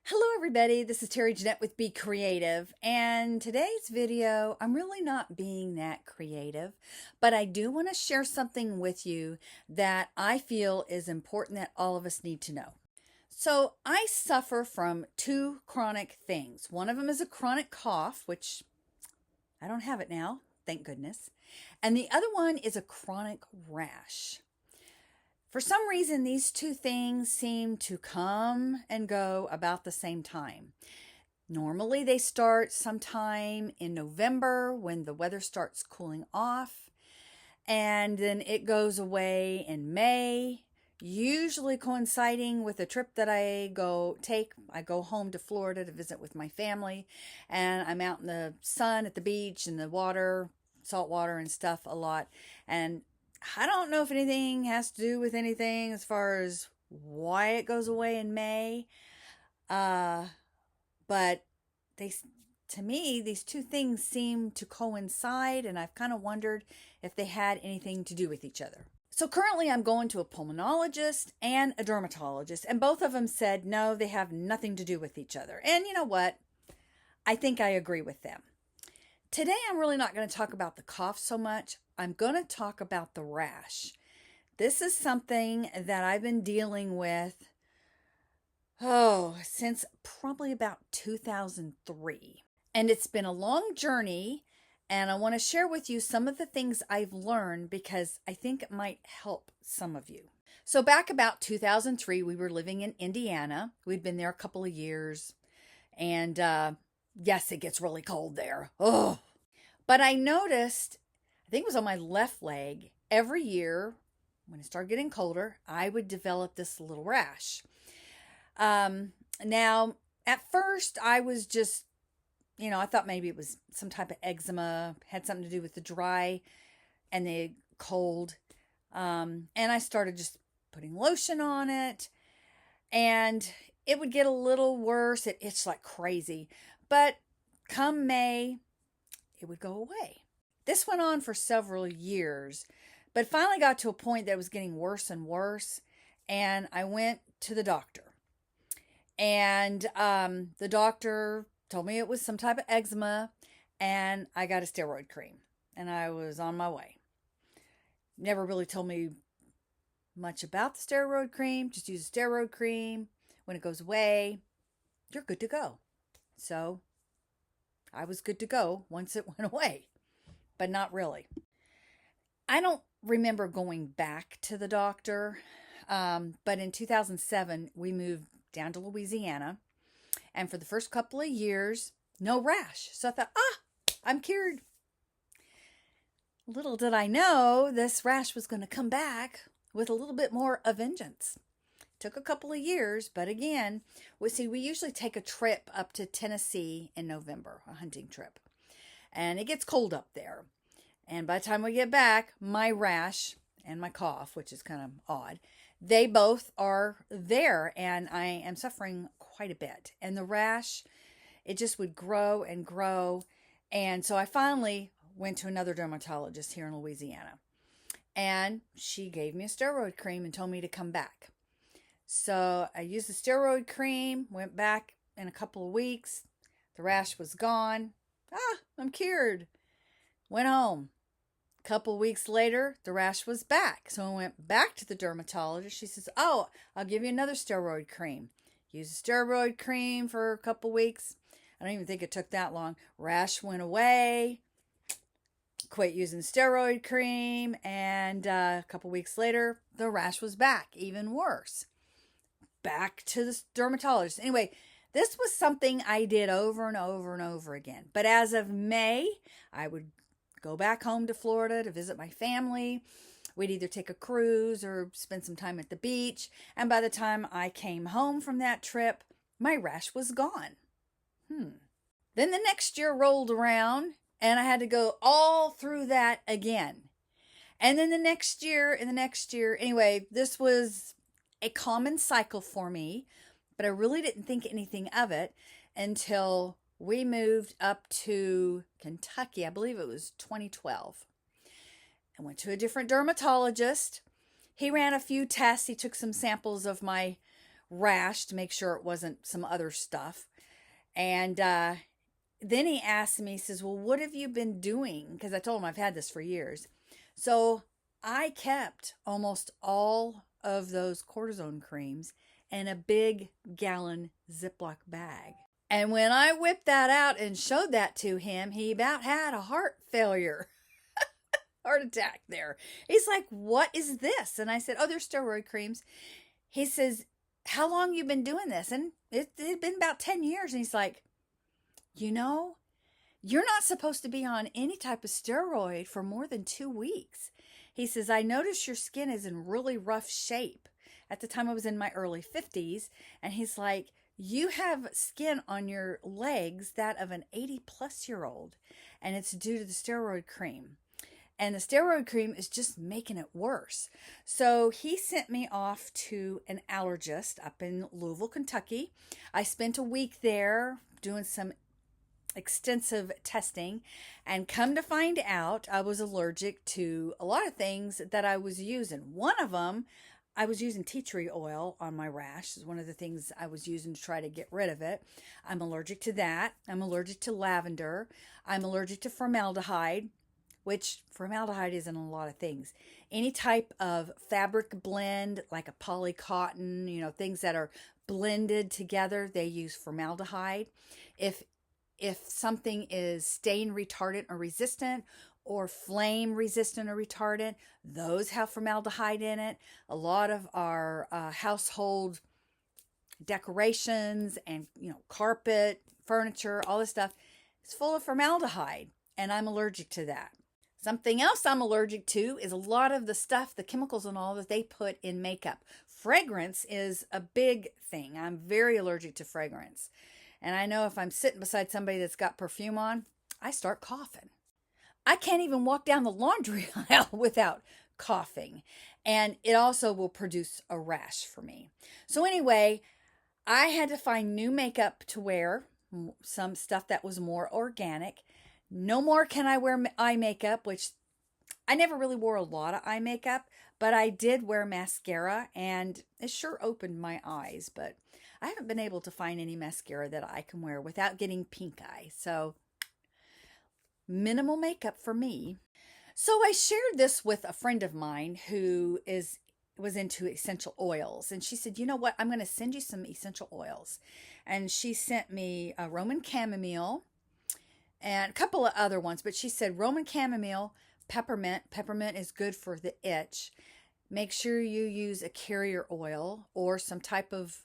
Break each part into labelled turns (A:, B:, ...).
A: Hello everybody, this is Terry Jeanette with Be Creative, and today's video, I'm really not being that creative, but I do want to share something with you that I feel is important that all of us need to know. So I suffer from two chronic things. One of them is a chronic cough, which I don't have it now, thank goodness, and the other one is a chronic rash. For some reason, these two things seem to come and go about the same time. Normally, they start sometime in November when the weather starts cooling off, and then it goes away in May, usually coinciding with a trip that I go home to Florida to visit with my family, and I'm out in the sun at the beach and the water, salt water and stuff a lot, and I don't know if anything has to do with anything as far as why it goes away in May. But to me, these two things seem to coincide, and I've kind of wondered if they had anything to do with each other. So currently I'm going to a pulmonologist and a dermatologist, and both of them said, no, they have nothing to do with each other. And you know what? I think I agree with them. Today, I'm really not going to talk about the cough so much. I'm going to talk about the rash. This is something that I've been dealing with, since probably about 2003. And it's been a long journey, and I want to share with you some of the things I've learned because I think it might help some of you. So back about 2003, we were living in Indiana. We'd been there a couple of years, and yes, it gets really cold there. Oh, but I noticed, I think it was on my left leg, every year when it started getting colder, I would develop this little rash. Now, at first, I was just, I thought maybe it was some type of eczema, had something to do with the dry and the cold. And I started just putting lotion on it, and it would get a little worse. It itched like crazy. But come May, it would go away. This went on for several years, but finally got to a point that it was getting worse and worse. And I went to the doctor. And the doctor told me it was some type of eczema, and I got a steroid cream. And I was on my way. Never really told me much about the steroid cream. Just use a steroid cream. When it goes away, you're good to go. So I was good to go once it went away, but not really. I don't remember going back to the doctor, but in 2007, we moved down to Louisiana, and for the first couple of years, no rash. So I thought, I'm cured. Little did I know this rash was going to come back with a little bit more of vengeance. Took a couple of years, but again, we usually take a trip up to Tennessee in November, a hunting trip. And it gets cold up there. And by the time we get back, my rash and my cough, which is kind of odd, they both are there, and I am suffering quite a bit. And the rash, it just would grow and grow. And so I finally went to another dermatologist here in Louisiana. And she gave me a steroid cream and told me to come back. So I used the steroid cream, went back in a couple of weeks. The rash was gone. I'm cured. Went home. A couple of weeks later, the rash was back. So I went back to the dermatologist. She says, I'll give you another steroid cream. Used the steroid cream for a couple of weeks. I don't even think it took that long. Rash went away. Quit using steroid cream. And a couple of weeks later, the rash was back. Even worse. Back to the dermatologist. Anyway, this was something I did over and over and over again. But as of May, I would go back home to Florida to visit my family. We'd either take a cruise or spend some time at the beach. And by the time I came home from that trip, my rash was gone. Then the next year rolled around, and I had to go all through that again. And then the next year, anyway, this was a common cycle for me, but I really didn't think anything of it until we moved up to Kentucky. I believe it was 2012. I went to a different dermatologist. He ran a few tests. He took some samples of my rash to make sure it wasn't some other stuff. And then he asked me, he says, well, what have you been doing? Because I told him I've had this for years. So I kept almost all of those cortisone creams in a big gallon Ziploc bag. And when I whipped that out and showed that to him, he about had a heart failure, heart attack there. He's like, what is this? And I said, oh, they're steroid creams. He says, how long you been doing this? And it had been about 10 years. And he's like, you know, you're not supposed to be on any type of steroid for more than 2 weeks. He says, I notice your skin is in really rough shape. At the time I was in my early 50s. And he's like, you have skin on your legs, that of an 80-plus-year-old. And it's due to the steroid cream. And the steroid cream is just making it worse. So he sent me off to an allergist up in Louisville, Kentucky. I spent a week there doing some extensive testing, and come to find out I was allergic to a lot of things that I was using. One of them, I was using tea tree oil on my rash. It's one of the things I was using to try to get rid of it. I'm allergic to that. I'm allergic to lavender. I'm allergic to formaldehyde, which formaldehyde is in a lot of things. Any type of fabric blend, like a poly cotton, things that are blended together, they use formaldehyde. If something is stain retardant or resistant, or flame resistant or retardant, those have formaldehyde in it. A lot of our household decorations and carpet, furniture, all this stuff is full of formaldehyde, and I'm allergic to that. Something else I'm allergic to is a lot of the stuff, the chemicals and all that they put in makeup. Fragrance is a big thing. I'm very allergic to fragrance. And I know if I'm sitting beside somebody that's got perfume on, I start coughing. I can't even walk down the laundry aisle without coughing. And it also will produce a rash for me. So anyway, I had to find new makeup to wear, some stuff that was more organic. No more can I wear eye makeup, which I never really wore a lot of eye makeup, but I did wear mascara, and it sure opened my eyes. But I haven't been able to find any mascara that I can wear without getting pink eye. So minimal makeup for me. So I shared this with a friend of mine who was into essential oils. And she said, you know what? I'm going to send you some essential oils. And she sent me a Roman chamomile and a couple of other ones. But she said Roman chamomile, peppermint. Peppermint is good for the itch. Make sure you use a carrier oil or some type of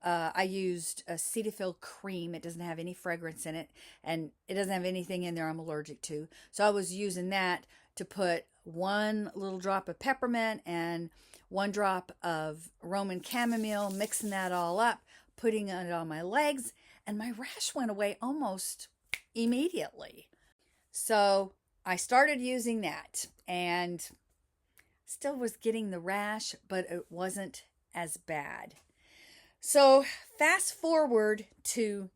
A: I used a Cetaphil cream. It doesn't have any fragrance in it, and it doesn't have anything in there I'm allergic to. So I was using that to put 1 little drop of peppermint and 1 drop of Roman chamomile, mixing that all up, putting it on my legs, and my rash went away almost immediately. So I started using that, and still was getting the rash, but it wasn't as bad. So fast forward to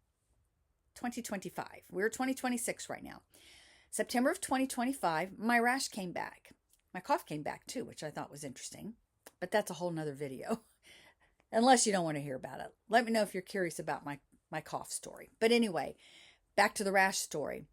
A: 2025. We're 2026 right now. September of 2025, my rash came back. My cough came back too, which I thought was interesting. But that's a whole nother video. Unless you don't want to hear about it. Let me know if you're curious about my cough story. But anyway, back to the rash story.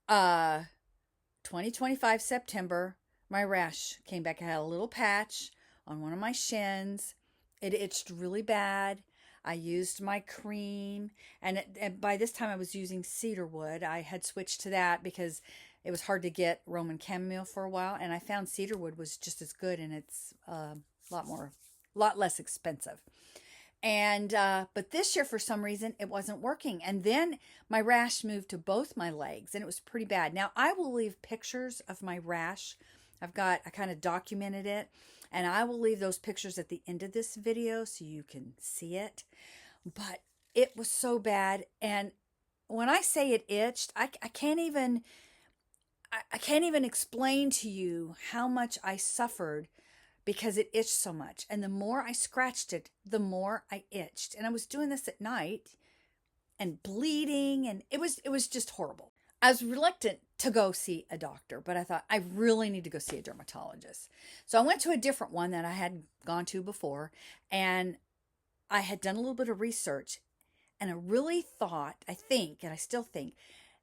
A: 2025 September, my rash came back. I had a little patch on one of my shins. It itched really bad. I used my cream, and by this time I was using cedarwood. I had switched to that because it was hard to get Roman chamomile for a while, and I found cedarwood was just as good, and it's a lot less expensive. And but this year, for some reason, it wasn't working. And then my rash moved to both my legs, and it was pretty bad. Now, I will leave pictures of my rash. I kind of documented it. And I will leave those pictures at the end of this video so you can see it. But it was so bad. And when I say it itched, I can't even explain to you how much I suffered because it itched so much. And the more I scratched it, the more I itched. And I was doing this at night and bleeding, and it was just horrible. I was reluctant to go see a doctor, but I thought I really need to go see a dermatologist. So I went to a different one that I had gone to before, and I had done a little bit of research, and I really thought, I think, and I still think,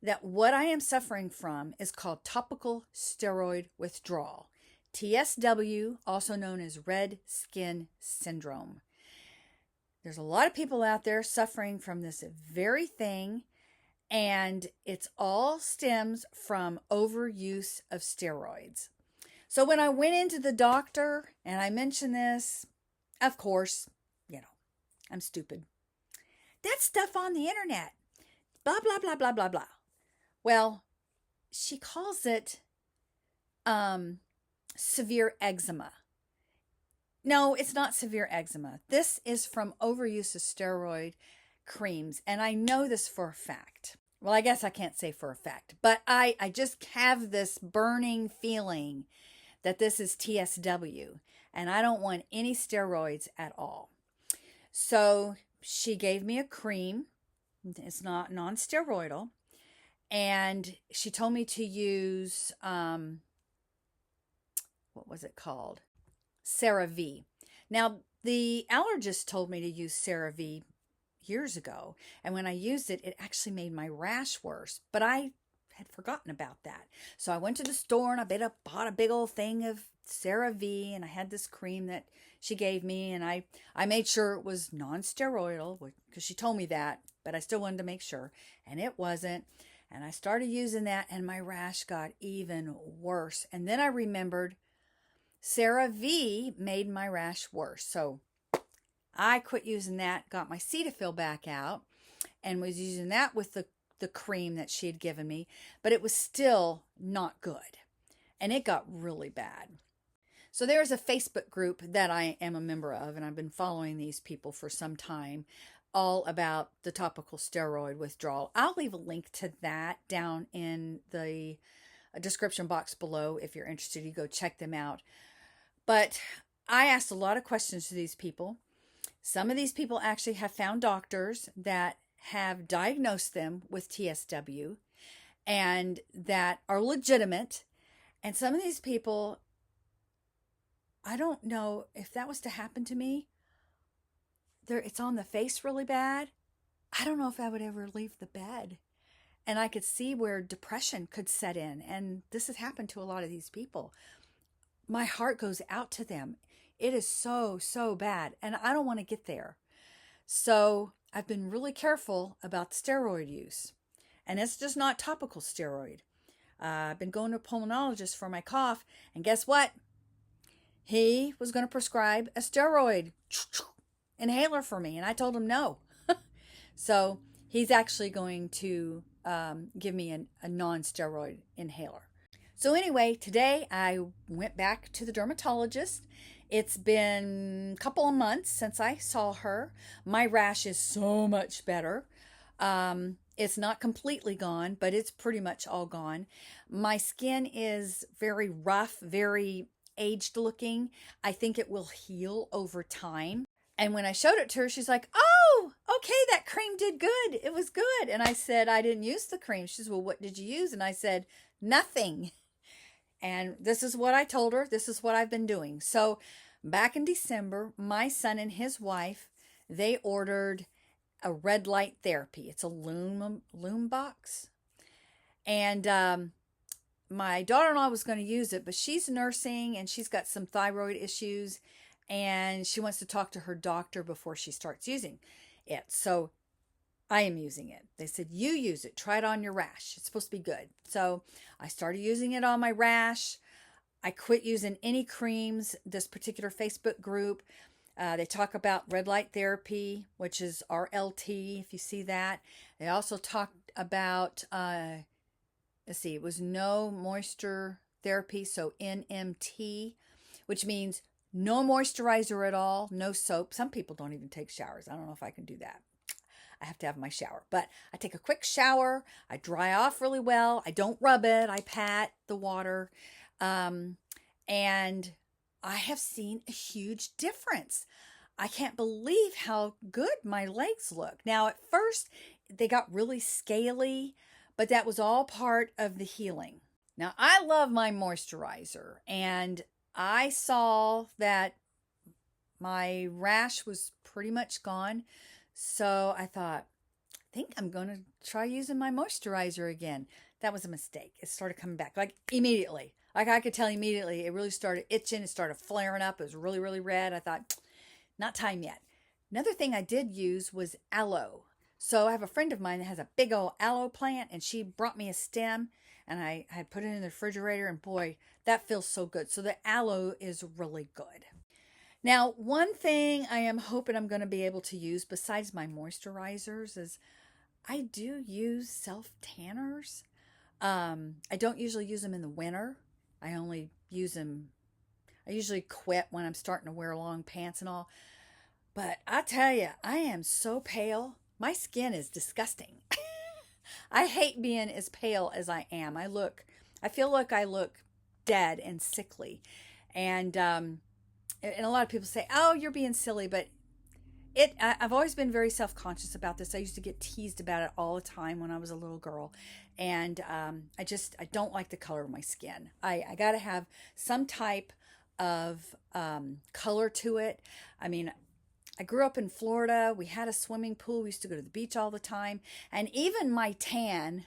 A: that what I am suffering from is called topical steroid withdrawal, TSW, also known as red skin syndrome. There's a lot of people out there suffering from this very thing, and it's all stems from overuse of steroids. So when I went into the doctor and I mentioned this, of course, I'm stupid. That's stuff on the internet. Blah, blah, blah, blah, blah, blah. Well, she calls it severe eczema. No, it's not severe eczema. This is from overuse of steroid creams. And I know this for a fact. Well, I guess I can't say for a fact, but I just have this burning feeling that this is TSW, and I don't want any steroids at all. So she gave me a cream. It's not non-steroidal. And she told me to use, what was it called? CeraVe. Now, the allergist told me to use CeraVe years ago. And when I used it, it actually made my rash worse. But I had forgotten about that. So I went to the store and I bought a big old thing of CeraVe, and I had this cream that she gave me, and I made sure it was non-steroidal because she told me that, but I still wanted to make sure, and it wasn't. And I started using that, and my rash got even worse. And then I remembered CeraVe made my rash worse. So I quit using that, got my Cetaphil back out, and was using that with the cream that she had given me, but it was still not good. And it got really bad. So there's a Facebook group that I am a member of, and I've been following these people for some time, all about the topical steroid withdrawal. I'll leave a link to that down in the description box below. If you're interested, you go check them out. But I asked a lot of questions to these people. Some of these people actually have found doctors that have diagnosed them with TSW and that are legitimate. And some of these people, I don't know if that was to happen to me. It's on the face really bad. I don't know if I would ever leave the bed. And I could see where depression could set in. And this has happened to a lot of these people. My heart goes out to them. It is so, so bad. And I don't want to get there. So I've been really careful about steroid use. And it's just not topical steroid. I've been going to a pulmonologist for my cough. And guess what? He was going to prescribe a steroid inhaler for me. And I told him no. So he's actually going to give me a non-steroid inhaler. So anyway, today I went back to the dermatologist. It's been a couple of months since I saw her. My rash is so much better. It's not completely gone, but it's pretty much all gone. My skin is very rough, very aged looking. I think it will heal over time. And when I showed it to her, she's like, "Oh, okay, that cream did good. It was good." And I said, "I didn't use the cream." She says, "Well, what did you use?" And I said, "Nothing." And this is what I told her. This is what I've been doing. So back in December, my son and his wife, they ordered a red light therapy. It's a loom box. And my daughter-in-law was going to use it, but she's nursing and she's got some thyroid issues, and she wants to talk to her doctor before she starts using it. So I am using it. They said, "You use it. Try it on your rash. It's supposed to be good." So I started using it on my rash. I quit using any creams. This particular Facebook group, they talk about red light therapy, which is RLT, if you see that. They also talked about, it was no moisture therapy, so NMT, which means no moisturizer at all, no soap. Some people don't even take showers. I don't know if I can do that. I have to have my shower, but I take a quick shower. I dry off really well. I don't rub it. I pat the water. And I have seen a huge difference. I can't believe how good my legs look. Now, at first, they got really scaly, but that was all part of the healing. Now, I love my moisturizer, and I saw that my rash was pretty much gone. So I thought, I think I'm going to try using my moisturizer again. That was a mistake. It started coming back like immediately. Like I could tell immediately, it really started itching. It started flaring up. It was really, really red. I thought, not time yet. Another thing I did use was aloe. So I have a friend of mine that has a big old aloe plant, and she brought me a stem, and I put it in the refrigerator, and boy, that feels so good. So the aloe is really good. Now, one thing I am hoping I'm going to be able to use besides my moisturizers is I do use self-tanners. I don't usually use them in the winter. I only use them, I usually quit when I'm starting to wear long pants and all. But I tell you, I am so pale. My skin is disgusting. I hate being as pale as I am. I feel like I look dead and sickly. And a lot of people say, "Oh, you're being silly," but I've always been very self-conscious about this. I used to get teased about it all the time when I was a little girl, and I don't like the color of my skin. I got to have some type of color to it. I mean, I grew up in Florida. We had a swimming pool. We used to go to the beach all the time, and even my tan,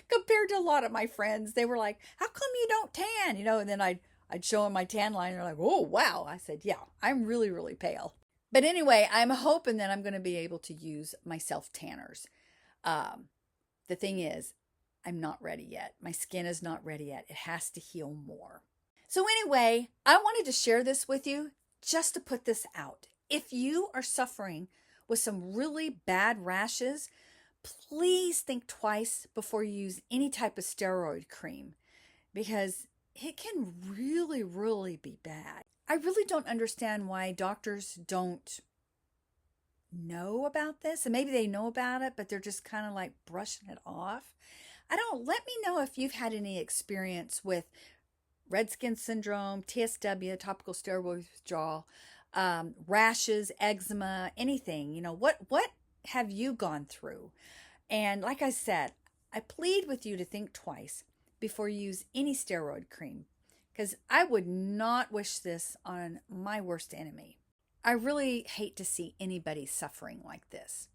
A: compared to a lot of my friends, they were like, "How come you don't tan?" And then I'd show them my tan line, and they're like, "Oh, wow." I said, "Yeah, I'm really, really pale." But anyway, I'm hoping that I'm going to be able to use my self-tanners. The thing is, I'm not ready yet. My skin is not ready yet. It has to heal more. So anyway, I wanted to share this with you just to put this out. If you are suffering with some really bad rashes, please think twice before you use any type of steroid cream, because it can really, really be bad. I really don't understand why doctors don't know about this. And maybe they know about it, but they're just kind of like brushing it off. Let me know if you've had any experience with red skin syndrome, TSW, topical steroid withdrawal, rashes, eczema, anything. What have you gone through? And like I said, I plead with you to think twice before you use any steroid cream, because I would not wish this on my worst enemy. I really hate to see anybody suffering like this.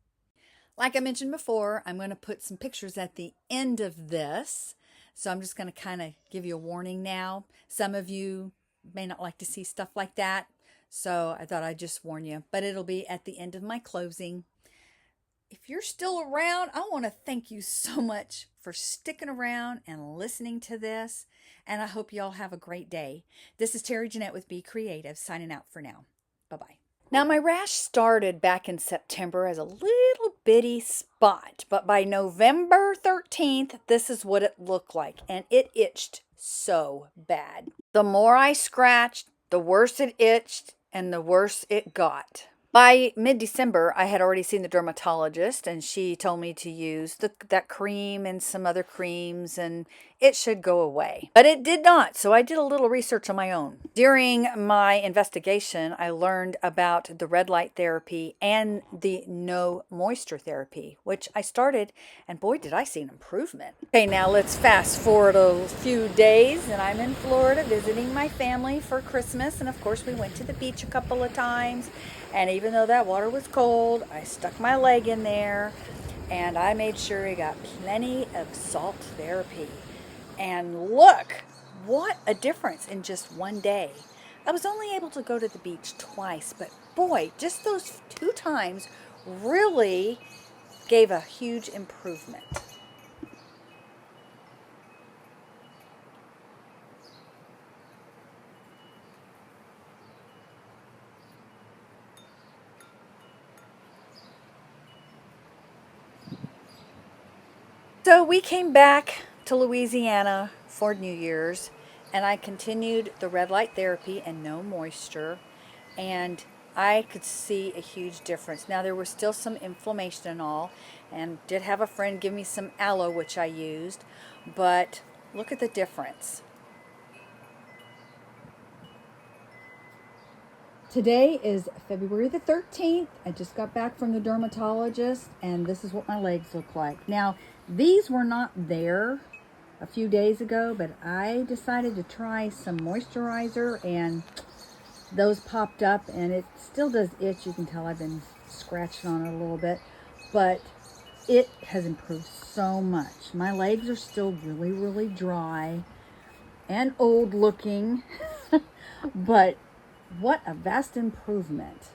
A: Like I mentioned before, I'm going to put some pictures at the end of this. So I'm just going to kind of give you a warning now. Some of you may not like to see stuff like that. So I thought I'd just warn you. But it'll be at the end of my closing. If you're still around, I want to thank you so much for sticking around and listening to this. And I hope you all have a great day. This is Terry Jeanette with Be Creative, signing out for now. Bye-bye. Now, my rash started back in September as a little bitty spot, but by November 13th, this is what it looked like, and it itched so bad. The more I scratched, the worse it itched, and the worse it got. By mid-December, I had already seen the dermatologist, and she told me to use that cream and some other creams, and it should go away. But it did not, so I did a little research on my own. During my investigation, I learned about the red light therapy and the no moisture therapy, which I started, and boy, did I see an improvement. Okay, now let's fast forward a few days, and I'm in Florida visiting my family for Christmas, and of course, we went to the beach a couple of times. And even though that water was cold, I stuck my leg in there and I made sure I got plenty of salt therapy. And look, what a difference in just one day. I was only able to go to the beach twice, but boy, just those 2 times really gave a huge improvement. So we came back to Louisiana for New Year's, and I continued the red light therapy and no moisture, and I could see a huge difference. Now, there was still some inflammation and all, and did have a friend give me some aloe, which I used, but look at the difference. Today is February the 13th. I just got back from the dermatologist, and this is what my legs look like. Now, these were not there a few days ago, but I decided to try some moisturizer, and those popped up, and it still does itch. You can tell I've been scratching on it a little bit, but it has improved so much. My legs are still really, really dry and old looking, but what a vast improvement.